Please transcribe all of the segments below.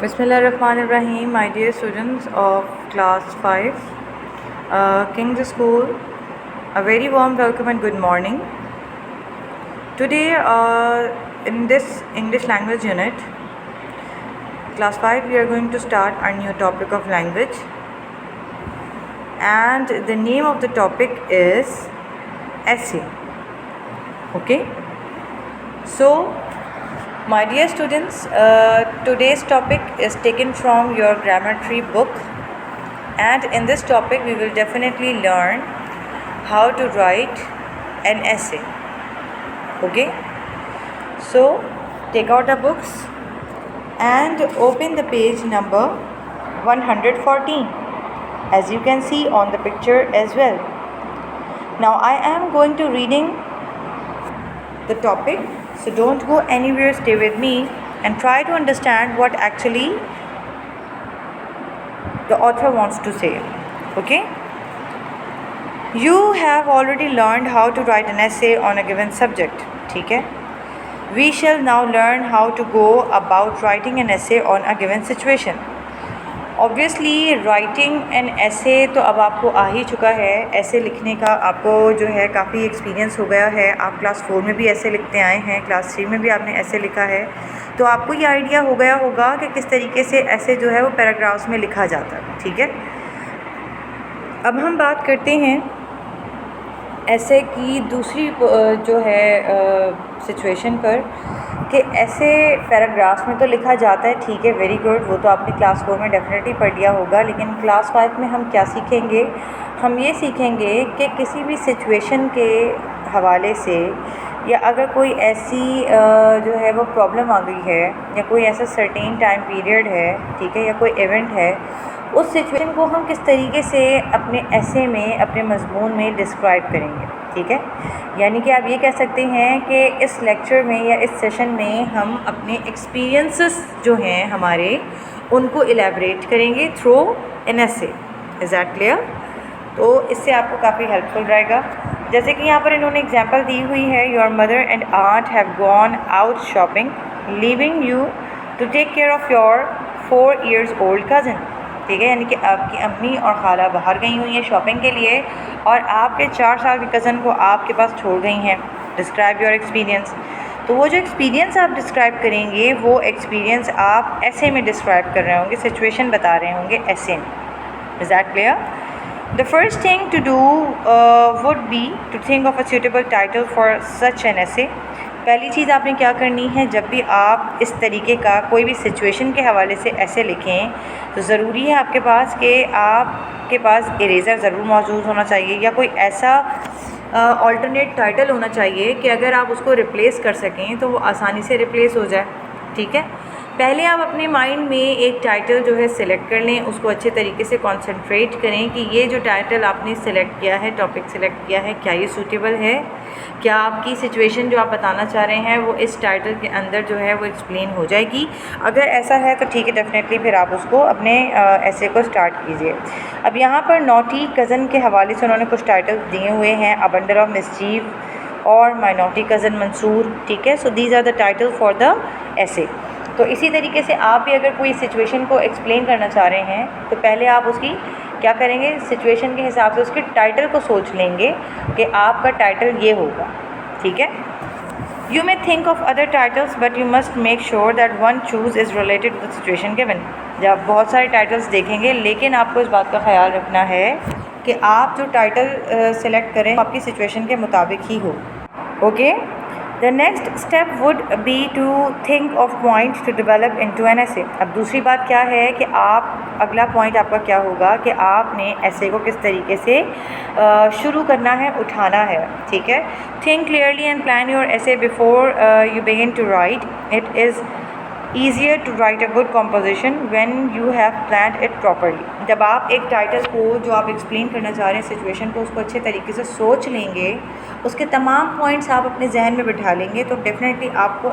Bismillahirrahmanirrahim, my dear students of class 5, King's School, a very warm welcome and good morning. Today in this English language unit, class 5, we are going to start our new topic of language, and the name of the topic is essay. Okay, so my dear students, today's topic is taken from your grammar tree book, and in this topic we will definitely learn how to write an essay. Okay, so take out the books and open the page number 114, as you can see on the picture as well. Now I am going to reading the topic, so don't go anywhere, stay with me and try to understand what actually the author wants to say. Okay, you have already learned how to write an essay on a given subject. ठीक है, we shall now learn how to go about writing an essay on a given situation. Obviously writing an ऐसे तो अब आपको आ ही चुका है, ऐसे लिखने का आपको जो है काफ़ी एक्सपीरियंस हो गया है. आप क्लास 4 में भी ऐसे लिखते आए हैं, क्लास 3 में भी आपने ऐसे लिखा है, तो आपको ये आइडिया हो गया होगा कि किस तरीके से ऐसे जो है वो पैराग्राफ्स में लिखा जाता है. ठीक है, अब हम बात करते हैं ऐसे की दूसरी जो है सिचुएशन पर कि ऐसे पैराग्राफ्स में तो लिखा जाता है. ठीक है, वेरी गुड, वो तो आपने क्लास 4 में डेफिनेटली पढ़ लिया होगा. लेकिन क्लास 5 में हम क्या सीखेंगे? हम ये सीखेंगे कि किसी भी सिचुएशन के हवाले से, या अगर कोई ऐसी जो है वो प्रॉब्लम आ गई है, या कोई ऐसा सर्टेन टाइम पीरियड है, ठीक है, या कोई इवेंट है, उस सिचुएशन को हम किस तरीके से अपने ऐसे में, अपने मज़मून में डिस्क्राइब करेंगे. ठीक है, यानी कि आप ये कह सकते हैं कि इस लेक्चर में या इस सेशन में हम अपने एक्सपीरियंसेस जो हैं हमारे, उनको इलेबरेट करेंगे थ्रू एन ऐसे. Is that clear? तो इससे आपको काफ़ी हेल्पफुल रहेगा. जैसे कि यहाँ पर इन्होंने एग्जांपल दी हुई है, your mother and aunt have gone out shopping leaving you to take care of your 4 years old cousin. ठीक है, यानी कि आपकी अम्मी और खाला बाहर गई हुई हैं शॉपिंग के लिए और आपके 4 साल के कज़न को आपके पास छोड़ गई हैं. Describe your experience. तो वो जो एक्सपीरियंस आप डिस्क्राइब करेंगे, वो एक्सपीरियंस आप ऐसे में डिस्क्राइब कर रहे होंगे, सिचुएशन बता रहे होंगे ऐसे में. Is that clear? The first thing to do would be to think of a suitable title for such an essay. पहली चीज़ आपने क्या करनी है, जब भी आप इस तरीके का कोई भी सिचुएशन के हवाले से ऐसे लिखें, तो ज़रूरी है आपके पास कि आपके पास इरेज़र ज़रूर मौजूद होना चाहिए, या कोई ऐसा अल्टरनेट टाइटल होना चाहिए कि अगर आप उसको रिप्लेस कर सकें तो वो आसानी से रिप्लेस हो जाए. ठीक है, पहले आप अपने माइंड में एक टाइटल जो है सिलेक्ट कर लें, उसको अच्छे तरीके से कंसंट्रेट करें कि ये जो टाइटल आपने सिलेक्ट किया है, टॉपिक सिलेक्ट किया है, क्या ये सूटेबल है, क्या आपकी सिचुएशन जो आप बताना चाह रहे हैं वो इस टाइटल के अंदर जो है वो एक्सप्लेन हो जाएगी. अगर ऐसा है तो ठीक है, डेफिनेटली फिर आप उसको अपने ऐसे को स्टार्ट कीजिए. अब यहाँ पर नॉटी कज़न के हवाले से उन्होंने कुछ टाइटल दिए हुए हैं, अ बंडल ऑफ मिसचीफ और माय नॉटी कज़न मंसूर. ठीक है, so these are the title for the essay. तो इसी तरीके से आप भी अगर कोई सिचुएशन को एक्सप्लेन करना चाह रहे हैं, तो पहले आप उसकी क्या करेंगे, सिचुएशन के हिसाब से उसके टाइटल को सोच लेंगे कि आपका टाइटल ये होगा. ठीक है, you may think of other titles but you must make sure that one choose is related to the situation given. जब आप बहुत सारे टाइटल्स देखेंगे, लेकिन आपको इस बात का ख्याल रखना है कि आप जो टाइटल सेलेक्ट करें आपकी सिचुएशन के मुताबिक ही हो. Okay, the next step would be to think of point to develop into an essay. अब दूसरी बात क्या है कि आप, अगला पॉइंट आपका क्या होगा कि आपने ऐसे को किस तरीके से शुरू करना है, उठाना है. ठीक है, think clearly and plan your essay before you begin to write. It is easier to write a good composition when you have planned it properly. जब आप एक टाइटल को जो आप एक्सप्लेन करना चाह रहे हैं सिचुएशन को, उसको अच्छे तरीके से सोच लेंगे, उसके तमाम पॉइंट्स आप अपने जहन में बिठा लेंगे, तो डेफिनेटली आपको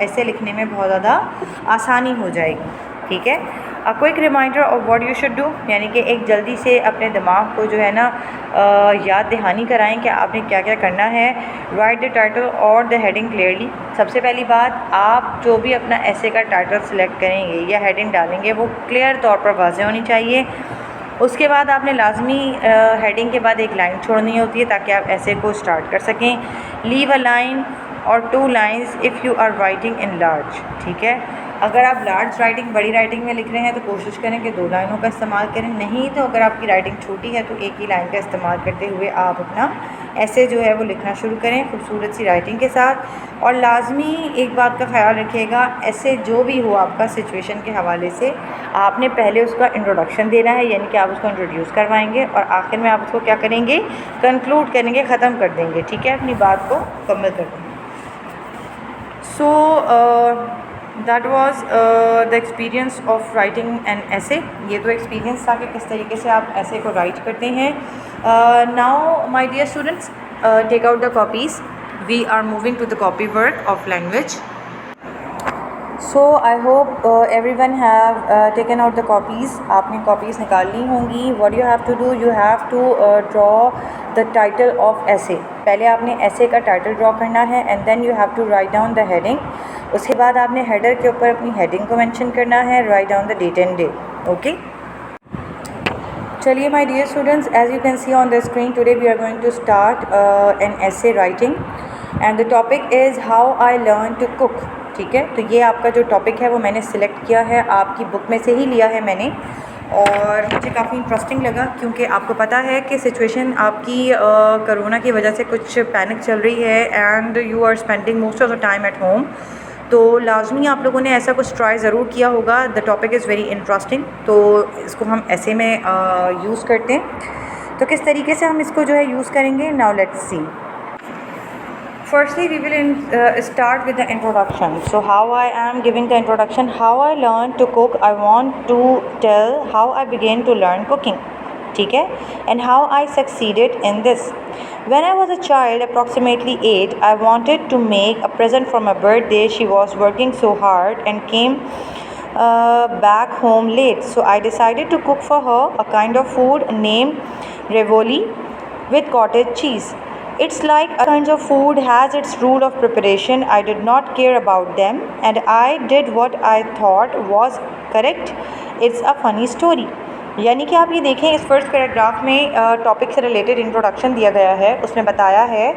ऐसे लिखने में बहुत ज़्यादा आसानी हो जाएगी. ठीक है, quick reminder of what you should do, यानी कि एक जल्दी से अपने दिमाग को जो है ना याद दहानी कराएं कि आपने क्या क्या करना है। राइट द टाइटल और द हेडिंग क्लियरली। सबसे पहली बात, आप जो भी अपना ऐसे का टाइटल सेलेक्ट करेंगे या हेडिंग डालेंगे वो क्लियर तौर पर वाज़ेह होनी चाहिए। उसके बाद आपने लाजमी हेडिंग के बाद एक लाइन छोड़नी होती है ताकि आप ऐसे को स्टार्ट कर सकें। लीव अ लाइन और 2 lines if you are writing in large, ठीक है। अगर आप लार्ज राइटिंग, बड़ी राइटिंग में लिख रहे हैं तो कोशिश करें कि 2 लाइनों का इस्तेमाल करें, नहीं तो अगर आपकी राइटिंग छोटी है तो एक ही लाइन का इस्तेमाल करते हुए आप अपना ऐसे जो है वो लिखना शुरू करें खूबसूरत सी राइटिंग के साथ। और लाजमी एक बात का ख्याल रखिएगा, ऐसे जो भी हो आपका सिचुएशन के हवाले से आपने पहले उसका इंट्रोडक्शन देना है, यानी कि आप उसको इंट्रोड्यूस करवाएंगे और आखिर में आप उसको क्या करेंगे, कंक्लूड करेंगे, ख़त्म कर देंगे, ठीक है, अपनी बात को मुकम्मल कर देंगे। So that was the experience of writing an ऐसे। ये तो एक्सपीरियंस था कि किस तरीके से आप ऐसे को राइट करते हैं। Now my dear students, take out the copies, we are moving to the copy work of language. So I hope everyone have taken out the copies. आपने कॉपीज़ निकाल ली होंगी। What you have to do, you have to draw the title of essay. पहले आपने essay का title draw करना है and then you have to write down the heading. उसके बाद आपने हेडर के ऊपर अपनी हेडिंग को मेंशन करना है, write down the date and day. Okay, चलिए my dear students, as you can see on the screen, today we are going to start an essay writing and the topic is how I learn to cook. ठीक है, तो ये आपका जो topic है वो मैंने सिलेक्ट किया है, आपकी बुक में से ही लिया है मैंने, और मुझे काफ़ी इंटरेस्टिंग लगा क्योंकि आपको पता है कि सिचुएशन आपकी कोरोना की वजह से कुछ पैनिक चल रही है and you are spending most of the time at home, तो लाजमी आप लोगों ने ऐसा कुछ ट्राई ज़रूर किया होगा। The topic is very interesting, तो इसको हम ऐसे में यूज़ करते हैं। तो किस तरीके से हम इसको जो है यूज़ करेंगे, now let's see. Firstly, we will start with the introduction. So how I am giving the introduction, how I learned to cook. I want to tell how I began to learn cooking, ठीक है, and how I succeeded in this. When I was a child, approximately 8, I wanted to make a present for my birthday. She was working so hard and came back home late. So I decided to cook for her a kind of food named ravioli with cottage cheese. It's like a kinds of food has its rule of preparation. I did not care about them and I did what I thought was correct. It's a funny story. यानी कि आप ये देखें, इस first paragraph में topic से related introduction दिया गया है। उसमें बताया है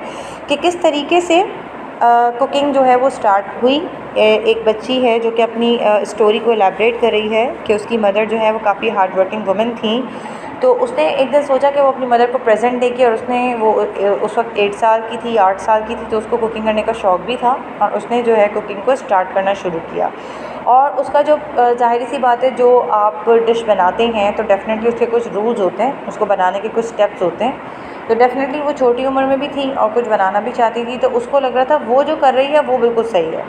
कि किस तरीके से कुकिंग जो है वो स्टार्ट हुई। एक बच्ची है जो कि अपनी स्टोरी को एलैबोरेट कर रही है कि उसकी मदर जो है वो काफ़ी हार्ड वर्किंग वुमन थी, तो उसने एक दिन सोचा कि वो अपनी मदर को प्रेजेंट देके, और उसने वो उस वक्त 8 साल की थी, 8 साल की थी, तो उसको कुकिंग करने का शौक़ भी था और उसने जो है कुकिंग को स्टार्ट करना शुरू किया। और उसका जो ज़ाहिर सी बात है, जो आप डिश बनाते हैं तो डेफ़िनेटली उसके कुछ रूल्स होते हैं, उसको बनाने के कुछ स्टेप्स होते हैं। तो डेफ़िनेटली वो छोटी उम्र में भी थी और कुछ बनाना भी चाहती थी, तो उसको लग रहा था वो जो कर रही है वो बिल्कुल सही है,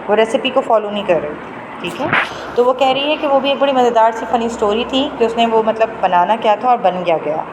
वो रेसिपी को फॉलो नहीं कर रही थी। ठीक है, तो वो कह रही है कि वो भी एक बड़ी मज़ेदार सी फ़नी स्टोरी थी कि उसने वो मतलब बनाना क्या था और बन क्या गया।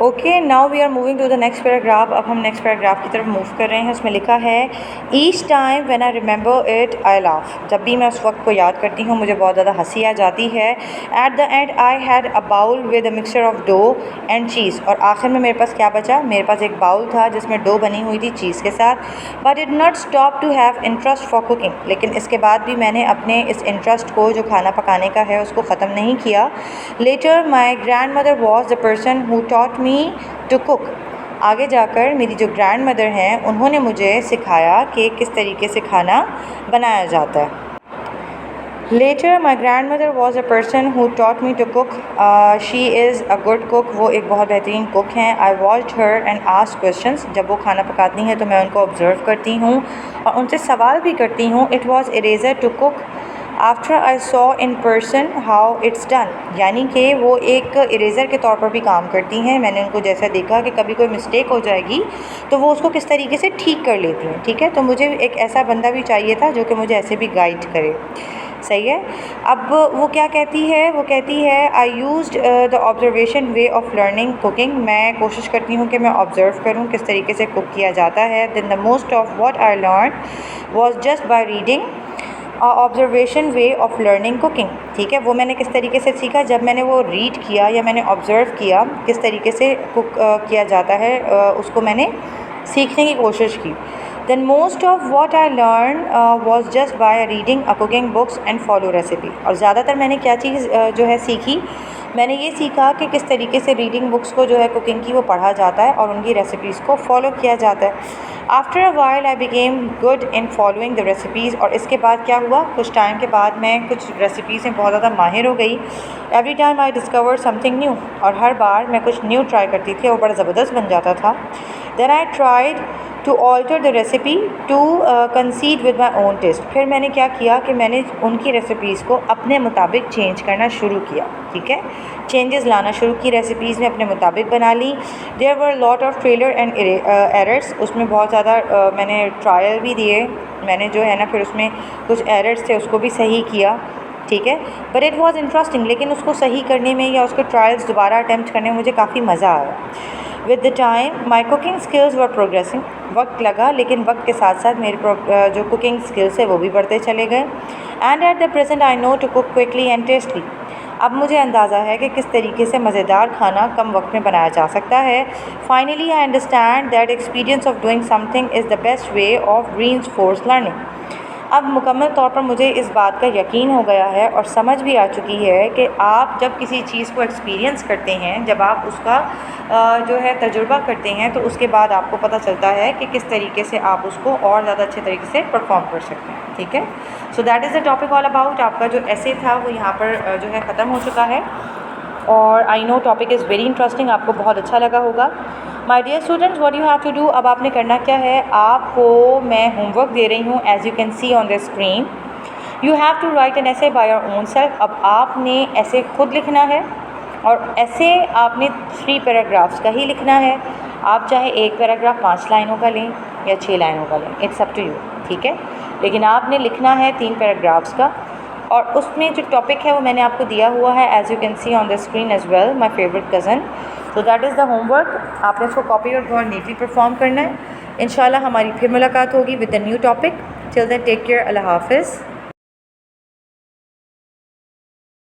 Okay, now we are moving to the next paragraph. अब हम नेक्स्ट पैराग्राफ की तरफ मूव कर रहे हैं। उसमें लिखा है, each time when I remember it I laugh. जब भी मैं उस वक्त को याद करती हूँ मुझे बहुत ज़्यादा हंसी आ जाती है। At the end I had a bowl with a mixture of dough and cheese. और आखिर में मेरे पास क्या बचा, मेरे पास एक बाउल था जिसमें डो बनी हुई थी चीज़ के साथ। But did not stop to have interest for cooking. लेकिन इसके बाद भी मैंने अपने इस इंटरेस्ट को जो खाना पकाने का है उसको ख़त्म नहीं किया। Later my grandmother was the person who taught me to cook. आगे जाकर मेरी जो ग्रैंड मदर हैं उन्होंने मुझे सिखाया कि किस तरीके से खाना बनाया जाता है। Later my grandmother was a person who taught me to cook. She is a good cook. वो एक बहुत बेहतरीन कुक हैं। I watched her and asked questions. जब वो खाना पकाती हैं तो मैं उनको ऑब्ज़र्व करती हूँ और उनसे सवाल भी करती हूँ। It was easier to cook after I saw in person how it's done. यानी कि वो एक इरेज़र के तौर पर भी काम करती हैं। मैंने उनको जैसा देखा कि कभी कोई मिस्टेक हो जाएगी तो वो उसको किस तरीके से ठीक कर लेती हैं। ठीक है, तो मुझे एक ऐसा बंदा भी चाहिए था जो कि मुझे ऐसे भी गाइड करे। सही है। अब वो क्या कहती है, वो कहती है, I used the observation way of learning cooking. मैं कोशिश करती हूँ कि मैं ऑब्ज़र्व करूँ किस तरीके से कुक किया जाता है। Then the most of what I learn was just by reading observation way of learning cooking, ठीक है। वो मैंने किस तरीके से सीखा, जब मैंने वो रीड किया या मैंने ऑब्ज़र्व किया किस तरीके से कुक किया जाता है, उसको मैंने सीखने की कोशिश की। Then most of what I learn was just by reading a cooking books and follow recipe. और ज़्यादातर मैंने क्या चीज़ जो है सीखी, मैंने ये सीखा कि किस तरीके से रीडिंग बुक्स को जो है कुकिंग की वो पढ़ा जाता है और उनकी रेसिपीज़ को फॉलो किया जाता है। After a while I became good in following the recipes. और इसके बाद क्या हुआ, कुछ टाइम के बाद मैं कुछ रेसिपीज़ में बहुत ज़्यादा माहिर हो गई। Every time I discover something new, और हर बार मैं कुछ न्यू ट्राई करती थी और बड़ा ज़बरदस्त बन जाता था। Then I tried to alter the recipe to concede with my own taste. फिर मैंने क्या किया कि मैंने उनकी रेसिपीज़ को अपने मुताबिक चेंज करना शुरू किया, ठीक है। चेंजेस लाना शुरू की, रेसिपीज़ में अपने मुताबिक बना ली। There were lot of failure and errors, उसमें बहुत ज़्यादा मैंने ट्रायल भी दिए, मैंने जो है ना फिर उसमें कुछ एरर्स थे उसको भी सही किया, ठीक है। बट इट वॉज़ इंटरेस्टिंग, लेकिन उसको सही करने में या उसके ट्रायल्स दोबारा अटैम्प्ट करने में मुझे काफ़ी मज़ा आया। With the time my cooking skills were progressing. वक्त लगा, लेकिन वक्त के साथ साथ मेरे जो कुकिंग स्किल्स है वो भी बढ़ते चले गए। And at the present I know to cook quickly and tastily. अब मुझे अंदाज़ा है कि किस तरीके से मज़ेदार खाना कम वक्त में बनाया जा सकता है। Finally I understand that experience of doing something is the best way of reinforce learning. अब मुकम्मल तौर पर मुझे इस बात का यकीन हो गया है और समझ भी आ चुकी है कि आप जब किसी चीज़ को एक्सपीरियंस करते हैं, जब आप उसका जो है तजुर्बा करते हैं, तो उसके बाद आपको पता चलता है कि किस तरीके से आप उसको और ज़्यादा अच्छे तरीके से परफॉर्म कर सकते हैं, ठीक है। So that is the topic all about. आपका जो ऐसे था वो यहाँ पर जो है ख़त्म हो चुका है, और I know topic is very interesting, आपको बहुत अच्छा लगा होगा। My dear students, what you have to do, अब आपने करना क्या है, आपको मैं होमवर्क दे रही हूँ as you can see on the screen. You have to write an essay by your own self. अब आपने ऐसे खुद लिखना है, और ऐसे आपने 3 पैराग्राफ्स का ही लिखना है। आप चाहे एक पैराग्राफ 5 लाइनों का लें या 6 लाइनों का लें, इट्स अप टू यू, ठीक है। लेकिन आपने लिखना है 3 पैराग्राफ्स का, और उसमें जो टॉपिक है वो मैंने आपको दिया हुआ है as you can see on the screen as well, my favourite cousin. So that is the homework. आपने इसको कॉपी और बहुत नीटली परफॉर्म करना है। इंशाल्लाह हमारी फिर मुलाकात होगी with the new topic. Till then take care, Allah हाफिज़।